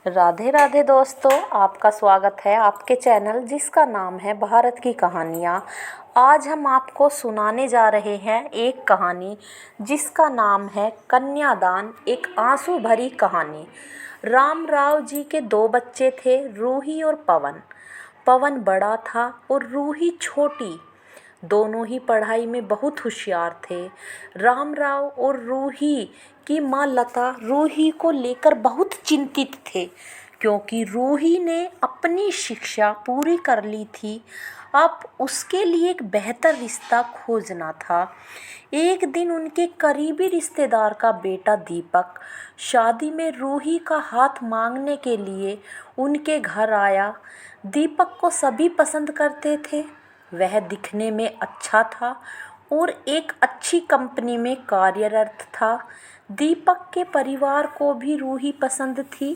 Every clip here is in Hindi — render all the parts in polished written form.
राधे राधे दोस्तों, आपका स्वागत है आपके चैनल जिसका नाम है भारत की कहानियाँ। आज हम आपको सुनाने जा रहे हैं एक कहानी जिसका नाम है कन्यादान, एक आंसू भरी कहानी। राम राव जी के दो बच्चे थे, रूही और पवन। पवन बड़ा था और रूही छोटी। दोनों ही पढ़ाई में बहुत होशियार थे। राम राव और रूही की माँ लता रूही को लेकर बहुत चिंतित थे, क्योंकि रूही ने अपनी शिक्षा पूरी कर ली थी। अब उसके लिए एक बेहतर रिश्ता खोजना था। एक दिन उनके करीबी रिश्तेदार का बेटा दीपक शादी में रूही का हाथ मांगने के लिए उनके घर आया। दीपक को सभी पसंद करते थे। वह दिखने में अच्छा था और एक अच्छी कंपनी में कार्यरत था। दीपक के परिवार को भी रूही पसंद थी।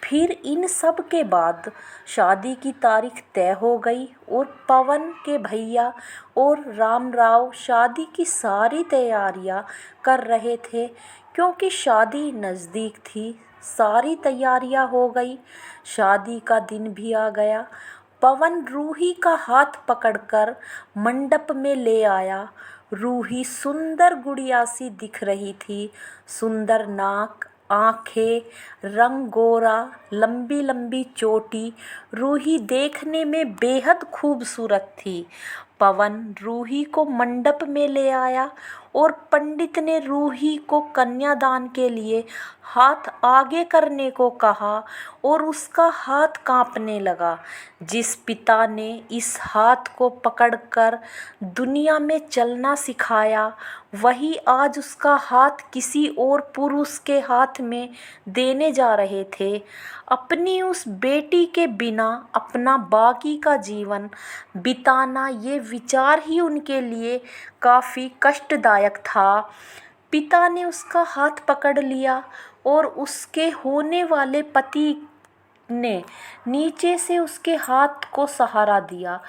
फिर इन सब के बाद शादी की तारीख तय हो गई और पवन के भैया और राम राव शादी की सारी तैयारियां कर रहे थे। क्योंकि शादी नज़दीक थी, सारी तैयारियां हो गई। शादी का दिन भी आ गया। पवन रूही का हाथ पकड़कर मंडप में ले आया। रूही सुंदर गुड़िया सी दिख रही थी। सुंदर नाक, आंखें, रंग गोरा, लंबी लंबी चोटी। रूही देखने में बेहद खूबसूरत थी। पवन रूही को मंडप में ले आया और पंडित ने रूही को कन्यादान के लिए हाथ आगे करने को कहा और उसका हाथ कांपने लगा। जिस पिता ने इस हाथ को पकड़कर दुनिया में चलना सिखाया, वही आज उसका हाथ किसी और पुरुष के हाथ में देने जा रहे थे। अपनी उस बेटी के बिना अपना बाकी का जीवन बिताना, ये विचार ही उनके लिए काफ़ी कष्टदायक था। पिता ने उसका हाथ पकड़ लिया और उसके होने वाले पति ने नीचे से उसके हाथ को सहारा दिया।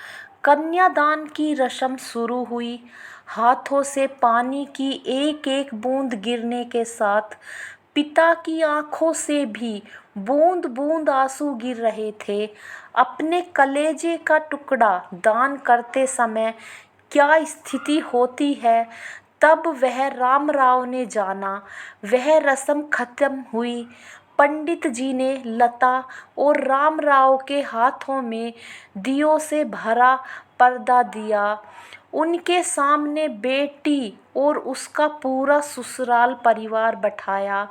कन्यादान की रस्म शुरू हुई। हाथों से पानी की एक एक बूंद गिरने के साथ पिता की आंखों से भी बूंद बूंद आंसू गिर रहे थे। अपने कलेजे का टुकड़ा दान करते समय क्या स्थिति होती है, तब वह राम राव ने जाना। वह रस्म खत्म हुई। पंडित जी ने लता और राम राव के हाथों में दियों से भरा पर्दा दिया। उनके सामने बेटी और उसका पूरा ससुराल परिवार बैठाया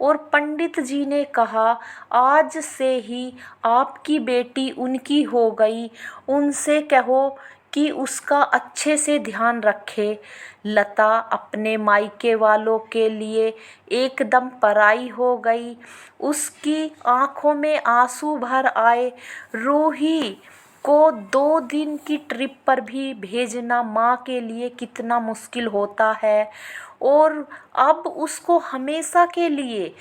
और पंडित जी ने कहा, आज से ही आपकी बेटी उनकी हो गई। उनसे कहो कि उसका अच्छे से ध्यान रखे। लता अपने मायके वालों के लिए एकदम पराई हो गई। उसकी आंखों में आंसू भर आए। रूही को 2 दिन की ट्रिप पर भी भेजना माँ के लिए कितना मुश्किल होता है, और अब उसको हमेशा के लिए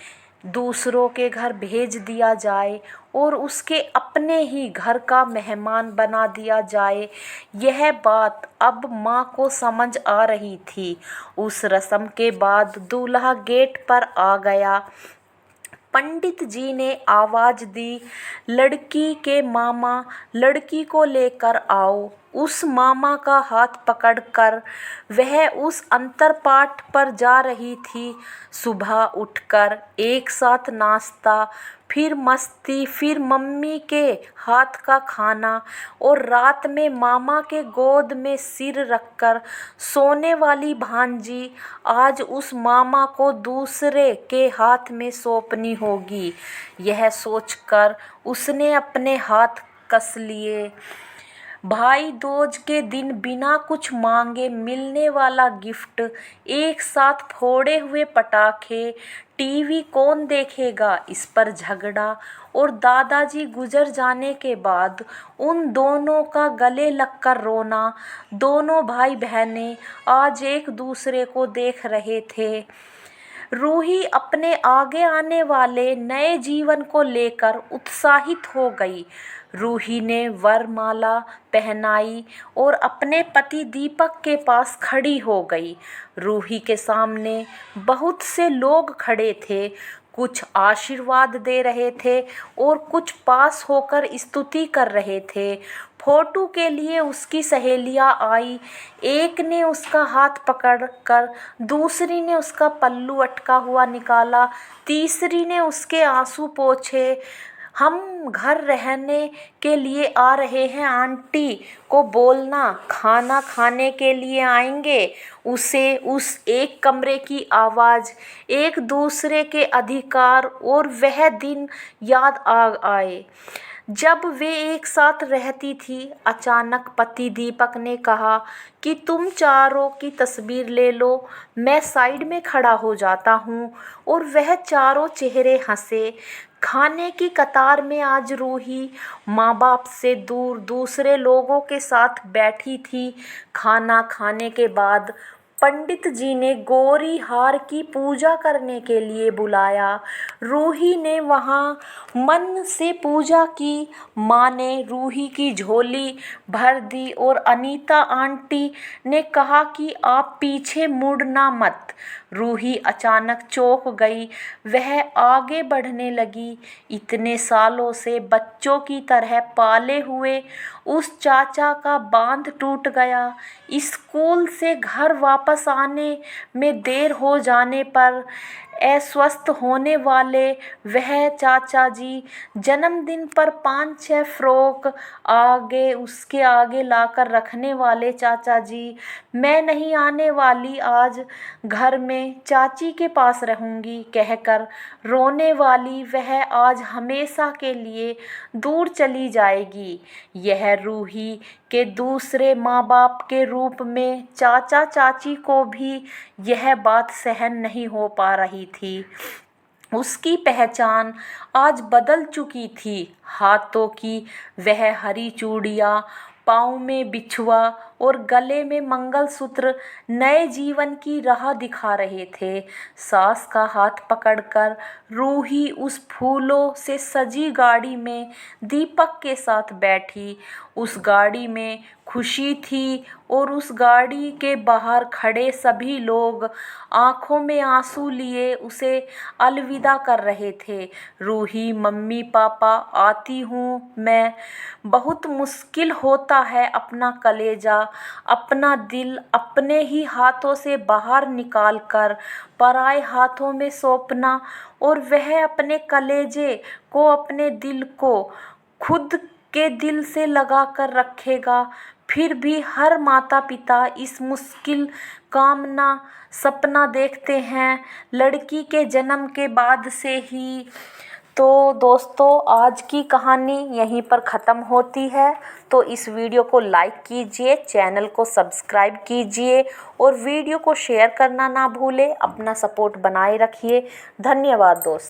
दूसरों के घर भेज दिया जाए और उसके अपने ही घर का मेहमान बना दिया जाए। यह बात अब माँ को समझ आ रही थी। उस रस्म के बाद दूल्हा गेट पर आ गया। पंडित जी ने आवाज दी, लड़की के मामा लड़की को लेकर आओ। उस मामा का हाथ पकड़कर वह उस अंतरपाठ पर जा रही थी। सुबह उठकर एक साथ नाश्ता, फिर मस्ती, फिर मम्मी के हाथ का खाना और रात में मामा के गोद में सिर रखकर सोने वाली भांजी आज उस मामा को दूसरे के हाथ में सौंपनी होगी। यह सोचकर उसने अपने हाथ कस लिए। भाई दूज के दिन बिना कुछ मांगे मिलने वाला गिफ्ट, एक साथ फोड़े हुए पटाखे, टीवी कौन देखेगा, इस पर झगड़ा और दादाजी गुजर जाने के बाद उन दोनों का गले लगकर रोना। दोनों भाई बहनें आज एक दूसरे को देख रहे थे। रूही अपने आगे आने वाले नए जीवन को लेकर उत्साहित हो गई। रूही ने वरमाला पहनाई और अपने पति दीपक के पास खड़ी हो गई। रूही के सामने बहुत से लोग खड़े थे। कुछ आशीर्वाद दे रहे थे और कुछ पास होकर स्तुति कर रहे थे। फोटो के लिए उसकी सहेलियां आई। एक ने उसका हाथ पकड़कर, दूसरी ने उसका पल्लू अटका हुआ निकाला, तीसरी ने उसके आंसू पोंछे। हम घर रहने के लिए आ रहे हैं, आंटी को बोलना खाना खाने के लिए आएंगे। उसे उस एक कमरे की आवाज़, एक दूसरे के अधिकार और वह दिन याद आ आए जब वे एक साथ रहती थी। अचानक पति दीपक ने कहा कि तुम चारों की तस्वीर ले लो, मैं साइड में खड़ा हो जाता हूँ। और वह चारों चेहरे हंसे। खाने की कतार में आज रूही माँ बाप से दूर दूसरे लोगों के साथ बैठी थी। खाना खाने के बाद पंडित जी ने गौरी हार की पूजा करने के लिए बुलाया। रूही ने वहाँ मन से पूजा की। माँ ने रूही की झोली भर दी और अनीता आंटी ने कहा कि आप पीछे मुड़ना मत। रूही अचानक चौंक गई। वह आगे बढ़ने लगी। इतने सालों से बच्चों की तरह पाले हुए उस चाचा का बांध टूट गया। स्कूल से घर वापस आने में देर हो जाने पर अस्वस्थ होने वाले वह चाचा जी जन्मदिन पर 5-6 फ्रॉक उसके आगे लाकर रखने वाले चाचा जी, मैं नहीं आने वाली आज, घर में चाची के पास रहूंगी कहकर रोने वाली वह आज हमेशा के लिए दूर चली जाएगी। यह रूही के दूसरे माँ बाप के रूप में चाचा चाची को भी यह बात सहन नहीं हो पा रही थी। उसकी पहचान आज बदल चुकी थी। हाथों की वह हरी चूड़ियाँ, पाँव में बिछुआ और गले में मंगलसूत्र नए जीवन की राह दिखा रहे थे। सास का हाथ पकड़कर रूही उस फूलों से सजी गाड़ी में दीपक के साथ बैठी। उस गाड़ी में खुशी थी और उस गाड़ी के बाहर खड़े सभी लोग आंखों में आंसू लिए उसे अलविदा कर रहे थे। रूही, मम्मी पापा आती हूँ मैं। बहुत मुश्किल होता है अपना कलेजा, अपना दिल अपने ही हाथों से बाहर निकाल कर पराए हाथों में सौंपना। और वह अपने कलेजे को, अपने दिल को खुद के दिल से लगा कर रखेगा। फिर भी हर माता पिता इस मुश्किल कामना सपना देखते हैं लड़की के जन्म के बाद से ही। तो दोस्तों, आज की कहानी यहीं पर ख़त्म होती है। तो इस वीडियो को लाइक कीजिए, चैनल को सब्सक्राइब कीजिए और वीडियो को शेयर करना ना भूलें। अपना सपोर्ट बनाए रखिए। धन्यवाद दोस्तों।